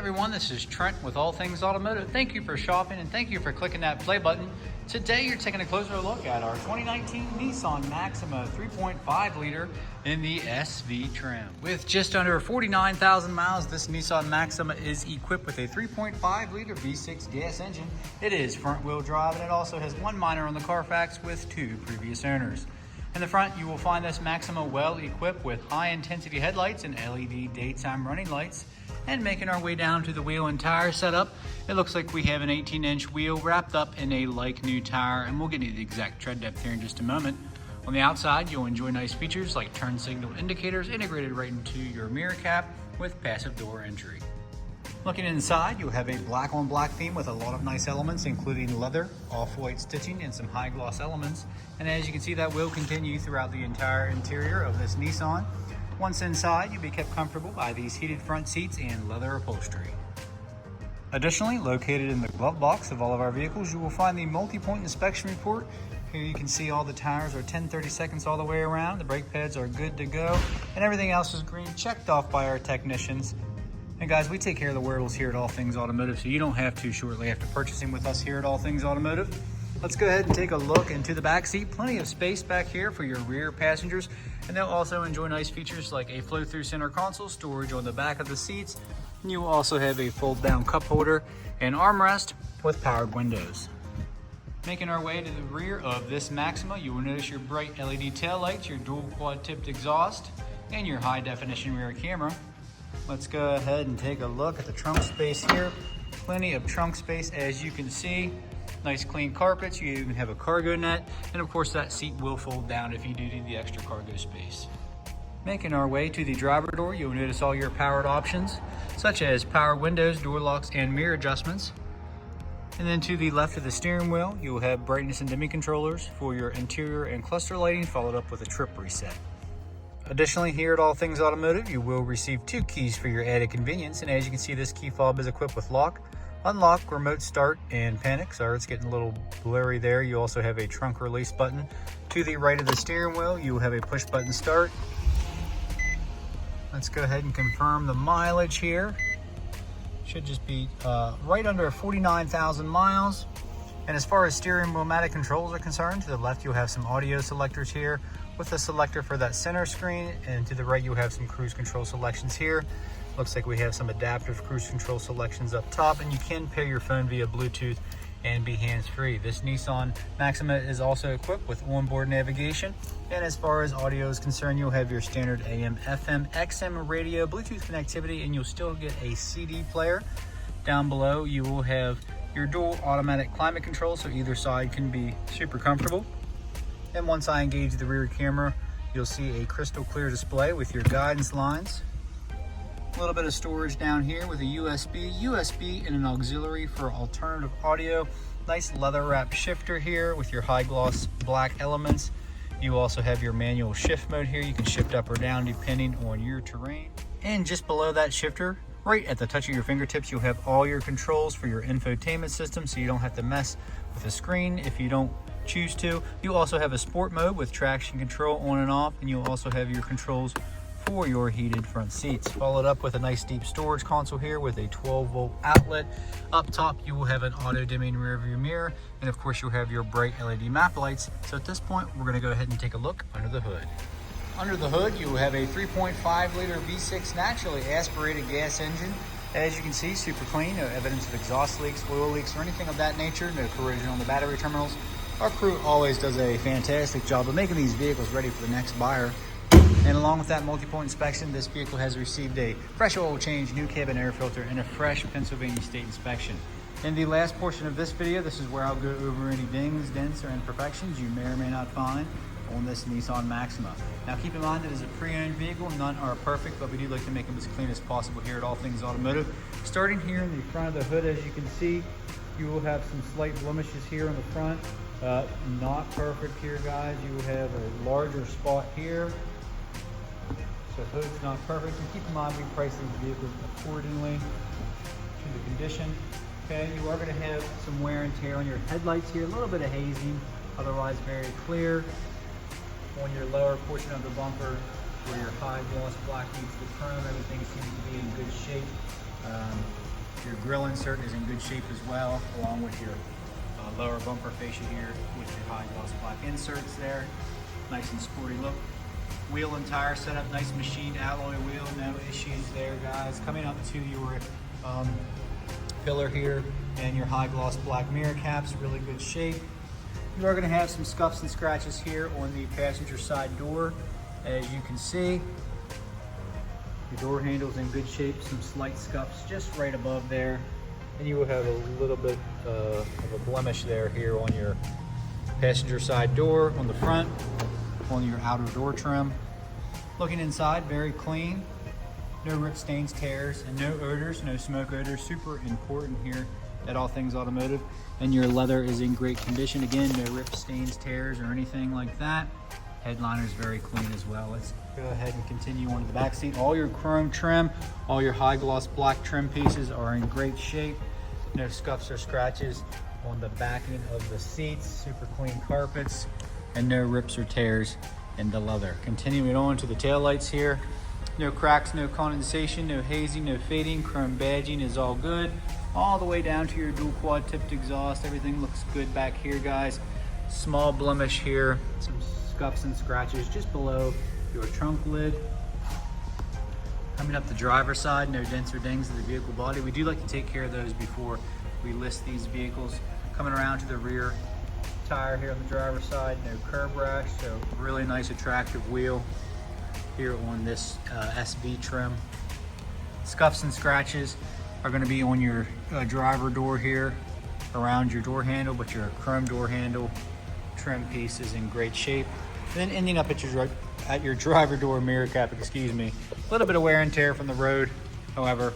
everyone, this is Trent with All Things Automotive. Thank you for shopping and thank you for clicking that play button. Today you're taking a closer look at our 2019 Nissan Maxima 3.5 liter in the SV trim. With just under 49,000 miles, this Nissan Maxima is equipped with a 3.5 liter V6 gas engine. It is front wheel drive and it also has one minor on the Carfax with 2 previous owners. In the front, you will find this Maxima well equipped with high intensity headlights and LED daytime running lights. And making our way down to the wheel and tire setup, it looks like we have an 18-inch wheel wrapped up in a like new tire, and we'll get into the exact tread depth here in just a moment. On the outside, you'll enjoy nice features like turn signal indicators integrated right into your mirror cap with passive door entry. Looking inside, you'll have a black on black theme with a lot of nice elements, including leather, off-white stitching, and some high gloss elements. And as you can see, that will continue throughout the entire interior of this Nissan. Once inside, you'll be kept comfortable by these heated front seats and leather upholstery. Additionally, located in the glove box of all of our vehicles, you will find the multi-point inspection report. Here you can see all the tires are 10-30 seconds all the way around, the brake pads are good to go, and everything else is green, checked off by our technicians. And guys, we take care of the wearables here at All Things Automotive, so you don't have to shortly after purchasing with us here at All Things Automotive. Let's go ahead and take a look into the back seat. Plenty of space back here for your rear passengers, and they'll also enjoy nice features like a flow-through center console, storage on the back of the seats, and you will also have a fold-down cup holder and armrest with powered windows. Making our way to the rear of this Maxima, you will notice your bright LED taillights, your dual quad-tipped exhaust, and your high-definition rear camera. Let's go ahead and take a look at the trunk space here. Plenty of trunk space, as you can see. Nice clean carpets, you even have a cargo net, and of course that seat will fold down if you do need the extra cargo space. Making our way to the driver door, you'll notice all your powered options, such as power windows, door locks, and mirror adjustments. And then to the left of the steering wheel, you'll have brightness and dimming controllers for your interior and cluster lighting, followed up with a trip reset. Additionally, here at All Things Automotive, you will receive 2 keys for your added convenience, and as you can see, this key fob is equipped with lock, unlock, remote start, and panic. Sorry, it's getting a little blurry there. You also have a trunk release button. To the right of the steering wheel, you will have a push button start. Let's go ahead and confirm the mileage here. Should just be right under 49,000 miles. And as far as steering wheel-matic controls are concerned, to the left you'll have some audio selectors here with a selector for that center screen, and to the right you'll have some cruise control selections here. Looks like we have some adaptive cruise control selections up top, and you can pair your phone via Bluetooth and be hands-free. This Nissan Maxima is also equipped with onboard navigation, and as far as audio is concerned, you'll have your standard AM, FM, XM radio, Bluetooth connectivity, and you'll still get a CD player. Down below, you will have your dual automatic climate control, so either side can be super comfortable. And once I engage the rear camera, you'll see a crystal clear display with your guidance lines. A little bit of storage down here with a USB, and an auxiliary for alternative audio. Nice leather wrapped shifter here with your high gloss black elements. You also have your manual shift mode here. You can shift up or down depending on your terrain. And just below that shifter, right at the touch of your fingertips, you'll have all your controls for your infotainment system, so you don't have to mess with the screen if you don't choose to. You also have a sport mode with traction control on and off, and you'll also have your controls for your heated front seats. Followed up with a nice deep storage console here with a 12-volt outlet. Up top, you will have an auto-dimming rear view mirror, and of course you'll have your bright LED map lights. So at this point, we're gonna go ahead and take a look under the hood. Under the hood, you will have a 3.5 liter V6 naturally aspirated gas engine. As you can see, super clean, no evidence of exhaust leaks, oil leaks, or anything of that nature, no corrosion on the battery terminals. Our crew always does a fantastic job of making these vehicles ready for the next buyer. And along with that multi-point inspection, this vehicle has received a fresh oil change, new cabin air filter, and a fresh Pennsylvania state inspection. In the last portion of this video, this is where I'll go over any dings, dents, or imperfections you may or may not find on this Nissan Maxima. Now keep in mind that it is a pre-owned vehicle, none are perfect, but we do like to make them as clean as possible here at All Things Automotive. Starting here in the front of the hood, as you can see, you will have some slight blemishes here on the front. Not perfect here, guys. You will have a larger spot here. So hood's not perfect, and keep in mind we price these vehicles accordingly to the condition. Okay, you are going to have some wear and tear on your headlights here, a little bit of hazing, otherwise very clear. On your lower portion of the bumper, where your high gloss black meets the chrome, everything seems to be in good shape. Your grille insert is in good shape as well, along with your lower bumper fascia here with your high gloss black inserts there. Nice and sporty look. Wheel and tire setup, nice machined alloy wheel, no issues there, guys. Coming up to your pillar here and your high gloss black mirror caps, really good shape. You are going to have some scuffs and scratches here on the passenger side door, as you can see. Your door handle's in good shape, some slight scuffs just right above there. And you will have a little bit of a blemish there here on your passenger side door, on the front, on your outer door trim. Looking inside, very clean. No rip stains, tears, and no odors, no smoke odors. Super important here at All Things Automotive. And your leather is in great condition. Again, no rip stains, tears, or anything like that. Headliner is very clean as well. Let's go ahead and continue on to the back seat. All your chrome trim, all your high gloss black trim pieces are in great shape. No scuffs or scratches on the backing of the seats. Super clean carpets and no rips or tears in the leather. Continuing on to the taillights here. No cracks, no condensation, no hazing, no fading. Chrome badging is all good. All the way down to your dual quad tipped exhaust. Everything looks good back here, guys. Small blemish here. Some scuffs and scratches just below your trunk lid. Coming up the driver's side, no dents or dings in the vehicle body. We do like to take care of those before we list these vehicles. Coming around to the rear tire here on the driver's side, no curb rash, so really nice attractive wheel here on this SV trim. Scuffs and scratches are going to be on your driver door here around your door handle, but your chrome door handle trim piece is in great shape. And then ending up at your driver door mirror cap, excuse me. A little bit of wear and tear from the road, however,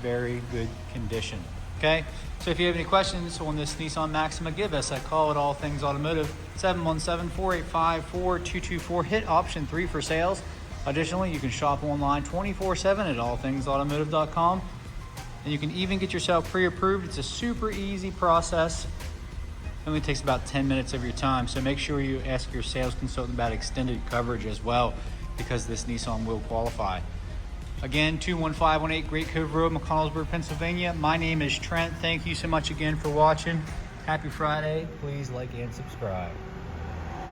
very good condition. Okay, so if you have any questions on this Nissan Maxima, give us a call at All Things Automotive, 717-485-4224. Hit option 3 for sales. Additionally, you can shop online 24/7 at allthingsautomotive.com. And you can even get yourself pre-approved. It's a super easy process. It only takes about 10 minutes of your time. So make sure you ask your sales consultant about extended coverage as well, because this Nissan will qualify. Again, 21518 Great Cove Road, McConnellsburg, Pennsylvania. My name is Trent. Thank you so much again for watching. Happy Friday. Please like and subscribe.